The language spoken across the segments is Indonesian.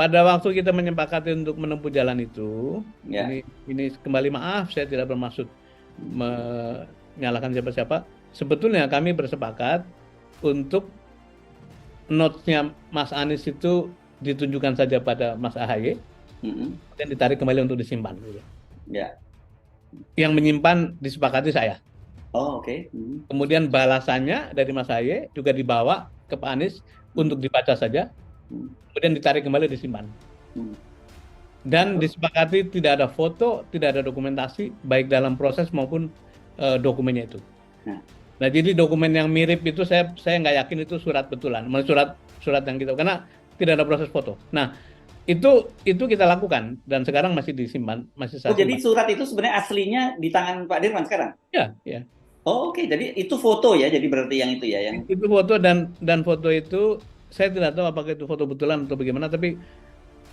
pada waktu kita menyepakati untuk menempuh jalan itu, Ya. ini kembali maaf, saya tidak bermaksud menyalahkan siapa-siapa. Sebetulnya kami bersepakat untuk notes-nya Mas Anies itu ditunjukkan saja pada Mas AHY, Mm-mm. dan ditarik kembali untuk disimpan, gitu. Ya. Yang menyimpan disepakati saya. Oh, oke. Mm. Kemudian balasannya dari Mas AHY juga dibawa ke Pak Anies untuk dibaca saja, Mm. kemudian ditarik kembali disimpan. Mm. Dan disepakati tidak ada foto, tidak ada dokumentasi, baik dalam proses maupun dokumennya itu. Nah. Nah, jadi dokumen yang mirip itu saya nggak yakin itu surat betulan, surat yang kita, karena tidak ada proses foto. Nah, itu kita lakukan dan sekarang masih disimpan, masih Oh, saya jadi simpan. surat itu sebenarnya aslinya di tangan Pak Dirman sekarang? Ya, ya. Oh, oke. Jadi itu foto ya, jadi berarti yang itu ya, yang... Itu foto, dan foto itu saya tidak tahu apakah itu foto betulan atau bagaimana, tapi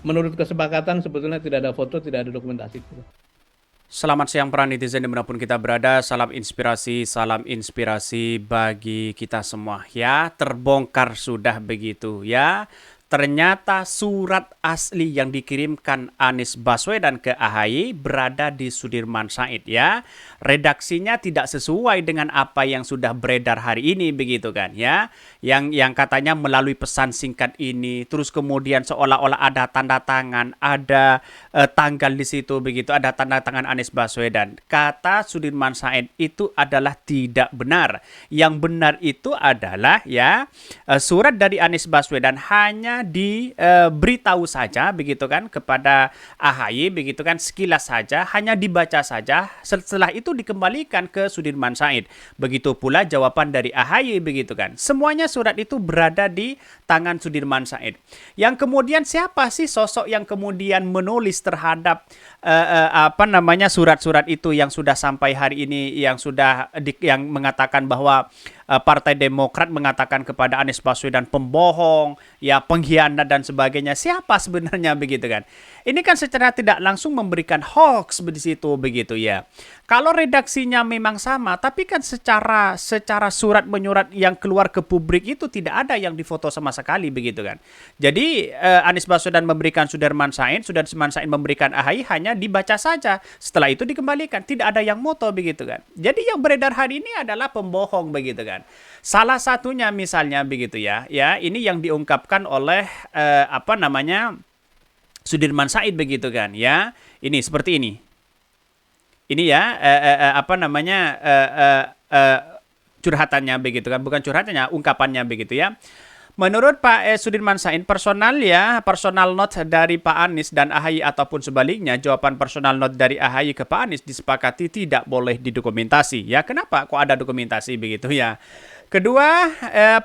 menurut kesepakatan sebetulnya tidak ada foto, tidak ada dokumentasi. Selamat siang para netizen dimanapun kita berada, salam inspirasi bagi kita semua ya. Terbongkar sudah begitu ya. Ternyata surat asli yang dikirimkan Anies Baswedan ke AHY berada di Sudirman Said ya. Redaksinya tidak sesuai dengan apa yang sudah beredar hari ini begitu kan ya. Yang katanya melalui pesan singkat ini, terus kemudian seolah-olah ada tanda tangan, ada tanggal di situ begitu, ada tanda tangan Anies Baswedan. Kata Sudirman Said itu adalah tidak benar. Yang benar itu adalah ya surat dari Anies Baswedan hanya diberitahu saja begitu kan kepada AHY begitu kan, sekilas saja, hanya dibaca saja, setelah itu dikembalikan ke Sudirman Said. Begitu pula jawaban dari AHY begitu kan. Semuanya surat itu berada di tangan Sudirman Said. Yang kemudian siapa sih sosok yang kemudian menulis terhadap surat-surat itu yang sudah sampai hari ini, yang sudah yang mengatakan bahwa Partai Demokrat mengatakan kepada Anies Baswedan pembohong, ya pengkhianat dan sebagainya. Siapa sebenarnya begitu kan? Ini kan secara tidak langsung memberikan hoax di situ begitu ya. Kalau redaksinya memang sama, tapi kan secara surat menyurat yang keluar ke publik itu tidak ada yang difoto sama sekali begitu kan. Jadi Anies Baswedan memberikan Sudirman Said memberikan AHY, hanya dibaca saja. Setelah itu dikembalikan, tidak ada yang moto begitu kan. Jadi yang beredar hari ini adalah pembohong begitu kan. Salah satunya misalnya begitu ya. Ya, ini yang diungkapkan oleh Sudirman Said begitu kan ya. Ini seperti ini. Ini ya curhatannya begitu kan, bukan curhatannya, ungkapannya begitu ya. Menurut Pak Sudirman Said, personal note dari Pak Anies dan AHY ataupun sebaliknya, jawaban personal note dari AHY ke Pak Anies disepakati tidak boleh didokumentasi. Ya, kenapa kok ada dokumentasi begitu ya? Kedua,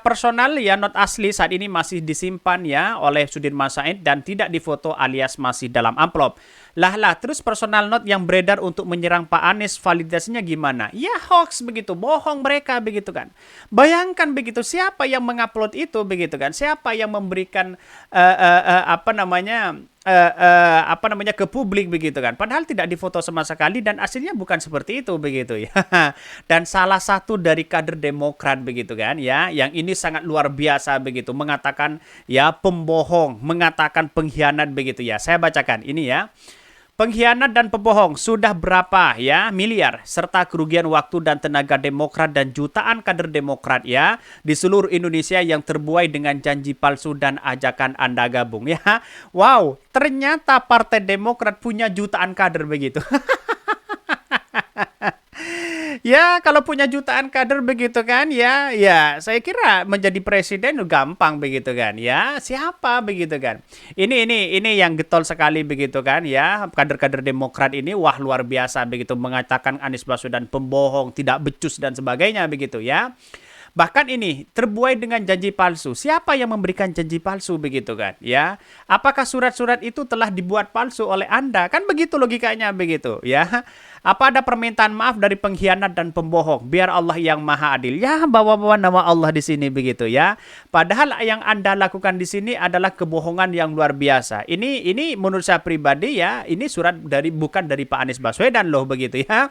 personal not asli saat ini masih disimpan ya oleh Sudirman Said dan tidak difoto alias masih dalam amplop. Terus personal note yang beredar untuk menyerang Pak Anies, validasinya gimana? Ya hoax begitu, bohong mereka begitu kan. Bayangkan begitu, siapa yang mengupload itu begitu kan? Siapa yang memberikan ke publik begitu kan? Padahal tidak difoto sama sekali dan aslinya bukan seperti itu begitu ya. Dan salah satu dari kader Demokrat begitu kan ya, yang ini sangat luar biasa begitu, mengatakan ya pembohong, mengatakan pengkhianat begitu ya. Saya bacakan ini ya. Pengkhianat dan pembohong sudah berapa ya miliar serta kerugian waktu dan tenaga Demokrat dan jutaan kader Demokrat ya di seluruh Indonesia yang terbuai dengan janji palsu dan ajakan Anda gabung ya. Wow, ternyata Partai Demokrat punya jutaan kader begitu. Ya, kalau punya jutaan kader begitu kan, ya saya kira menjadi presiden gampang begitu kan, ya siapa begitu kan. Ini yang getol sekali begitu kan, ya kader-kader Demokrat ini wah luar biasa begitu, mengatakan Anies Baswedan pembohong, tidak becus dan sebagainya begitu ya. Bahkan ini terbuai dengan janji palsu. Siapa yang memberikan janji palsu begitu kan? Ya, apakah surat-surat itu telah dibuat palsu oleh Anda? Kan begitu logikanya begitu, ya. Apa ada permintaan maaf dari pengkhianat dan pembohong? Biar Allah yang Maha Adil. Ya, bawa-bawa nama Allah di sini begitu ya. Padahal yang Anda lakukan di sini adalah kebohongan yang luar biasa. Ini menurut saya pribadi ya, ini surat bukan dari Pak Anies Baswedan loh begitu ya.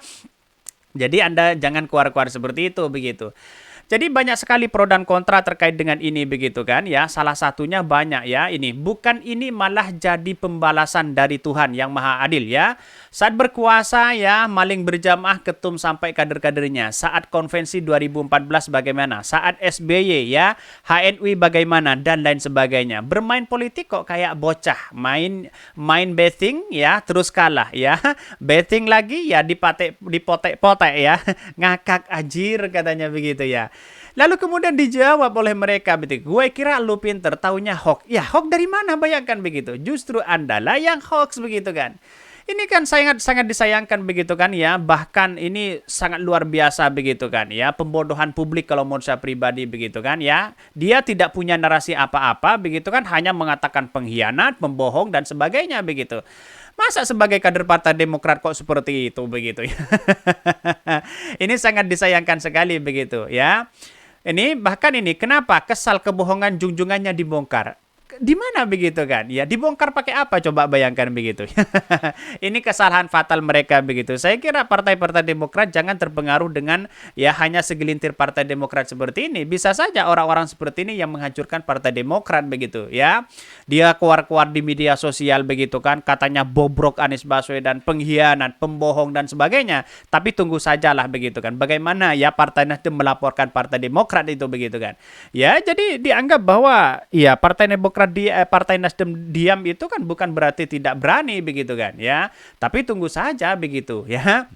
Jadi Anda jangan keluar-keluar seperti itu begitu. Jadi banyak sekali pro dan kontra terkait dengan ini begitu kan ya. Salah satunya banyak ya ini. Bukan ini malah jadi pembalasan dari Tuhan yang Maha Adil ya. Saat berkuasa ya maling berjamaah ketum sampai kader-kadernya. Saat konvensi 2014 bagaimana? Saat SBY ya, HNU bagaimana dan lain sebagainya. Bermain politik kok kayak bocah. Main betting ya terus kalah ya. Betting lagi ya dipotek-potek ya. Ngakak ajir katanya begitu ya. Lalu kemudian dijawab oleh mereka begitu. Gue kira lu pinter, taunya hoax. Ya hoax dari mana, bayangkan begitu. Justru Anda lah yang hoax begitu kan. Ini kan sangat disayangkan begitu kan ya. Bahkan ini sangat luar biasa begitu kan ya. Pembodohan publik kalau menurut saya pribadi begitu kan ya. Dia tidak punya narasi apa-apa begitu kan. Hanya mengatakan pengkhianat, pembohong dan sebagainya begitu. Masa sebagai kader Partai Demokrat kok seperti itu begitu ya. Ini sangat disayangkan sekali begitu ya. Ini bahkan ini kenapa kesal kebohongan junjungannya dibongkar? Di mana begitu kan? Ya dibongkar pakai apa coba bayangkan begitu. Ini kesalahan fatal mereka begitu. Saya kira partai-partai Demokrat jangan terpengaruh dengan ya hanya segelintir partai Demokrat seperti ini. Bisa saja orang-orang seperti ini yang menghancurkan Partai Demokrat begitu ya. Dia keluar-keluar di media sosial begitu kan, katanya bobrok Anies Baswedan, pengkhianat, pembohong dan sebagainya. Tapi tunggu sajalah begitu kan. Bagaimana ya Partai Nasdem melaporkan Partai Demokrat itu begitu kan. Ya jadi dianggap bahwa ya Partai Demokrat Partai Nasdem diam itu kan bukan berarti tidak berani begitu kan ya. Tapi tunggu saja begitu ya.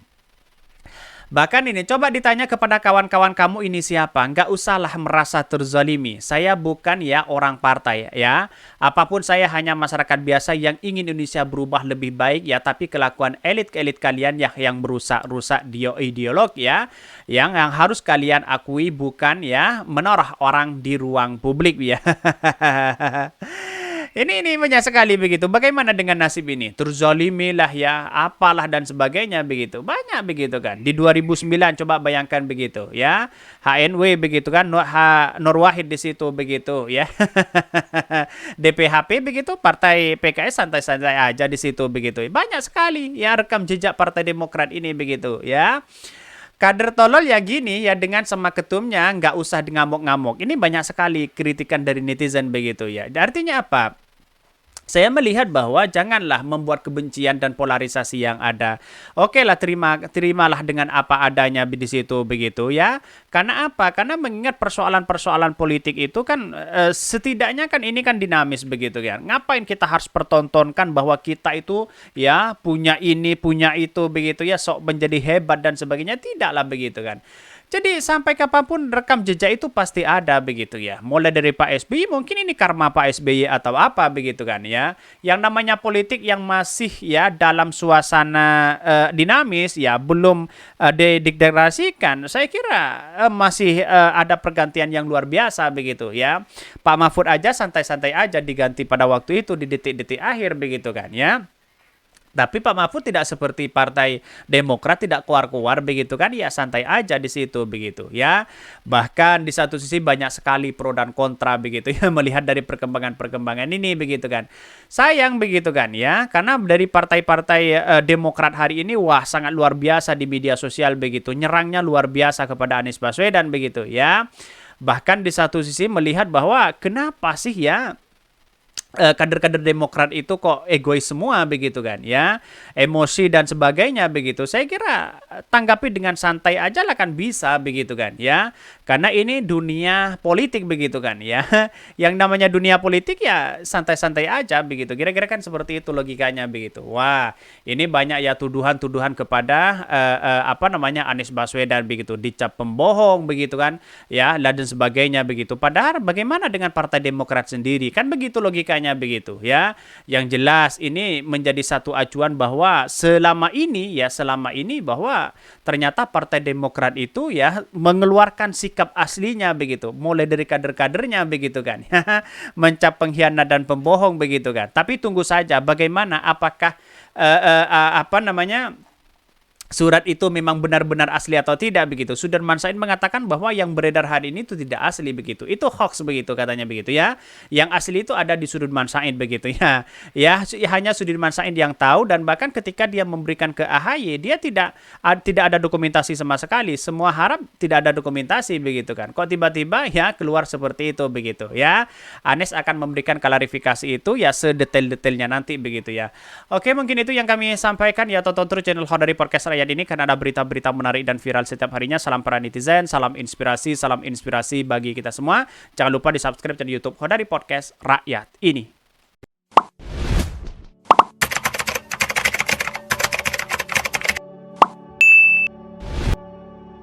Bahkan ini coba ditanya kepada kawan-kawan kamu ini siapa. Nggak usahlah merasa terzalimi. Saya bukan ya orang partai ya. Apapun saya hanya masyarakat biasa yang ingin Indonesia berubah lebih baik ya. Tapi kelakuan elit-elit kalian yang merusak-rusak ideolog ya. Yang harus kalian akui bukan ya menoreh orang di ruang publik ya. Ini banyak sekali begitu. Bagaimana dengan nasib ini? Terzalimi lah ya, apalah dan sebagainya begitu. Banyak begitu kan. Di 2009 coba bayangkan begitu ya. HNW begitu kan, Nur Wahid di situ begitu ya. DPHP begitu, Partai PKS santai-santai aja di situ begitu. Banyak sekali ya rekam jejak Partai Demokrat ini begitu ya. Kader tolol ya gini ya dengan sama ketumnya nggak usah ngamuk-ngamuk. Ini banyak sekali kritikan dari netizen begitu ya. Artinya apa? Saya melihat bahwa janganlah membuat kebencian dan polarisasi yang ada. Oke lah terimalah dengan apa adanya di situ begitu ya. Karena apa? Karena mengingat persoalan-persoalan politik itu kan setidaknya kan ini kan dinamis begitu ya. Ngapain kita harus pertontonkan bahwa kita itu ya punya ini, punya itu begitu ya, sok menjadi hebat dan sebagainya, tidaklah begitu kan. Jadi sampai kapanpun rekam jejak itu pasti ada begitu ya. Mulai dari Pak SBY mungkin ini karma Pak SBY atau apa begitu kan ya. Yang namanya politik yang masih ya dalam suasana dinamis ya belum dideklarasikan. Saya kira masih ada pergantian yang luar biasa begitu ya. Pak Mahfud aja santai-santai aja diganti pada waktu itu di detik-detik akhir begitu kan ya. Tapi Pak Mahfud tidak seperti Partai Demokrat, tidak keluar-keluar begitu kan, ya santai aja di situ begitu ya. Bahkan di satu sisi banyak sekali pro dan kontra begitu ya melihat dari perkembangan ini begitu kan. Sayang begitu kan ya, karena dari partai-partai Demokrat hari ini wah sangat luar biasa di media sosial begitu, nyerangnya luar biasa kepada Anies Baswedan begitu ya. Bahkan di satu sisi melihat bahwa kenapa sih ya kader-kader Demokrat itu kok egois semua begitu kan ya, emosi dan sebagainya begitu. Saya kira tanggapi dengan santai aja lah kan bisa begitu kan ya, karena ini dunia politik begitu kan ya. Yang namanya dunia politik ya santai-santai aja begitu, kira-kira kan seperti itu logikanya begitu. Wah ini banyak ya tuduhan-tuduhan kepada Anies Baswedan begitu, dicap pembohong begitu kan ya, dan sebagainya begitu. Padahal bagaimana dengan Partai Demokrat sendiri, kan begitu logikanya begitu ya. Yang jelas ini menjadi satu acuan bahwa selama ini bahwa ternyata Partai Demokrat itu ya mengeluarkan sikap aslinya begitu, mulai dari kader-kadernya begitu kan. Mencap pengkhianat dan pembohong begitu kan. Tapi tunggu saja bagaimana, apakah surat itu memang benar-benar asli atau tidak begitu. Sudirman Said mengatakan bahwa yang beredar hari ini itu tidak asli begitu. Itu hoax begitu katanya begitu ya. Yang asli itu ada di Sudirman Said begitu ya. Ya, hanya Sudirman Said yang tahu, dan bahkan ketika dia memberikan ke AHY, dia tidak ada dokumentasi sama sekali. Semua harap tidak ada dokumentasi begitu kan. Kok tiba-tiba ya keluar seperti itu begitu ya. Anies akan memberikan klarifikasi itu ya sedetail-detailnya nanti begitu ya. Oke, mungkin itu yang kami sampaikan ya. Tonton terus channel Khodari Podcast Rakyat ini karena ada berita-berita menarik dan viral setiap harinya. Salam para netizen, salam inspirasi bagi kita semua. Jangan lupa di subscribe channel YouTube Khodari Podcast Rakyat ini.